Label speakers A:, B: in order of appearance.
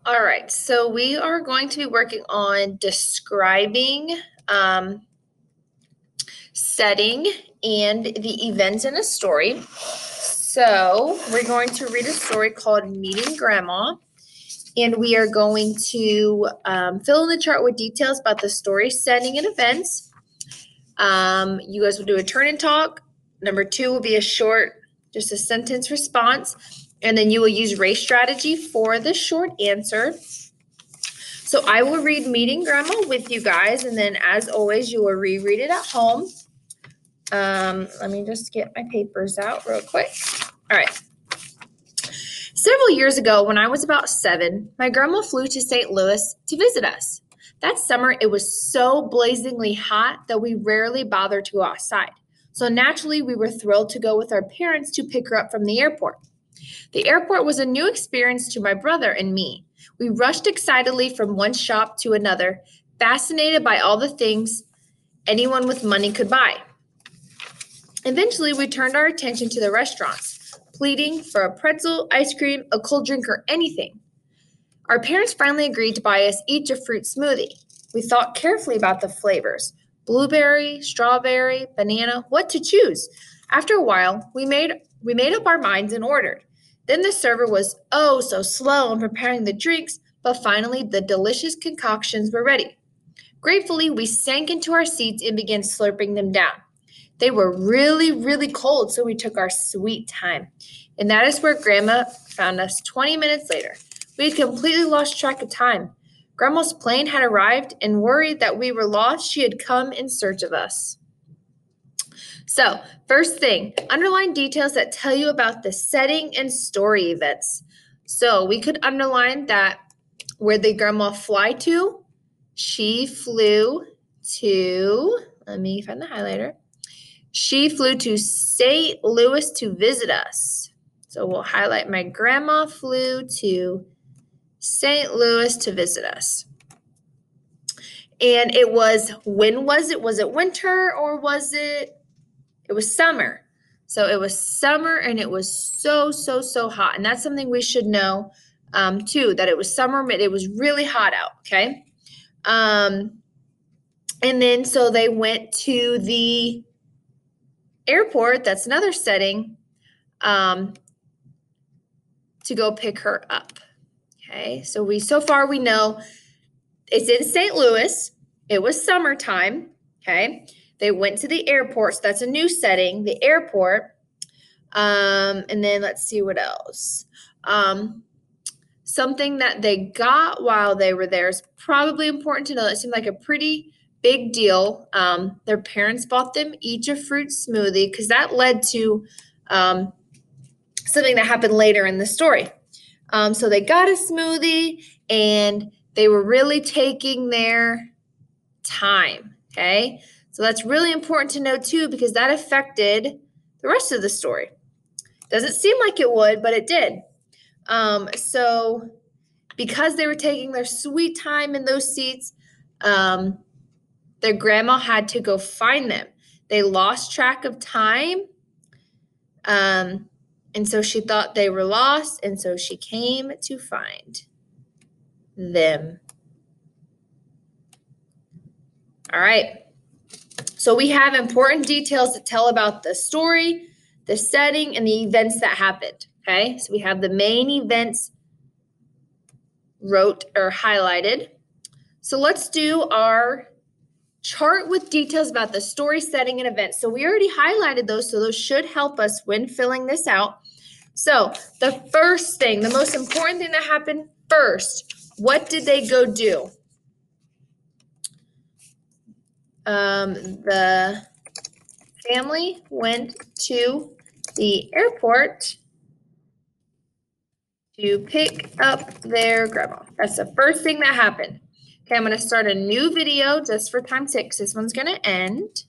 A: All right, so we are going to be working on describing setting and the events in a story. So we're going to read a story called Meeting Grandma, and we are going to fill in the chart with details about the story, setting, and events. You guys will do a turn and talk. Number 2 will be a short, just a sentence response, and then you will use race strategy for the short answer. So I will read Meeting Grandma with you guys, and then as always, you will reread it at home. Let me just get my papers out real quick. All right. Several years ago, when I was about 7, my grandma flew to St. Louis to visit us. That summer, it was so blazingly hot that we rarely bothered to go outside. So naturally, we were thrilled to go with our parents to pick her up from the airport. The airport was a new experience to my brother and me. We rushed excitedly from one shop to another, fascinated by all the things anyone with money could buy. Eventually, we turned our attention to the restaurants, pleading for a pretzel, ice cream, a cold drink, or anything. Our parents finally agreed to buy us each a fruit smoothie. We thought carefully about the flavors: blueberry, strawberry, banana, what to choose. After a while, we made up our minds and ordered. Then the server was oh so slow in preparing the drinks, but finally the delicious concoctions were ready. Gratefully, we sank into our seats and began slurping them down. They were really, really cold, so we took our sweet time. And that is where Grandma found us 20 minutes later. We had completely lost track of time. Grandma's plane had arrived, and worried that we were lost, she had come in search of us. So, first thing, underline details that tell you about the setting and story events. So, we could underline that where did Grandma fly to? She flew to, let me find the highlighter. She flew to St. Louis to visit us. So, we'll highlight my grandma flew to St. Louis to visit us. And it was, when was it? Was it winter or was it? It was summer. So it was summer and it was so hot. And that's something we should know too, that it was summer, but it was really hot out, okay? And then so they went to the airport, that's another setting, to go pick her up, okay? So far we know it's in St. Louis. It was summertime, okay? They went to the airport, so that's a new setting, the airport. And then let's see what else. Something that they got while they were there is probably important to know. It seemed like a pretty big deal. Their parents bought them each a fruit smoothie because that led to something that happened later in the story. So they got a smoothie and they were really taking their time, okay? So that's really important to know too, because that affected the rest of the story. Doesn't seem like it would, but it did. So because they were taking their sweet time in those seats, their grandma had to go find them. They lost track of time. And so she thought they were lost, and so she came to find them. All right. So we have important details that tell about the story, the setting, and the events that happened, okay? So we have the main events wrote or highlighted. So let's do our chart with details about the story, setting, and events. So we already highlighted those, so those should help us when filling this out. So the first thing, the most important thing that happened first, what did they go do? The family went to the airport to pick up their grandma. That's the first thing that happened. Okay, I'm going to start a new video just for time's sake. This one's going to end.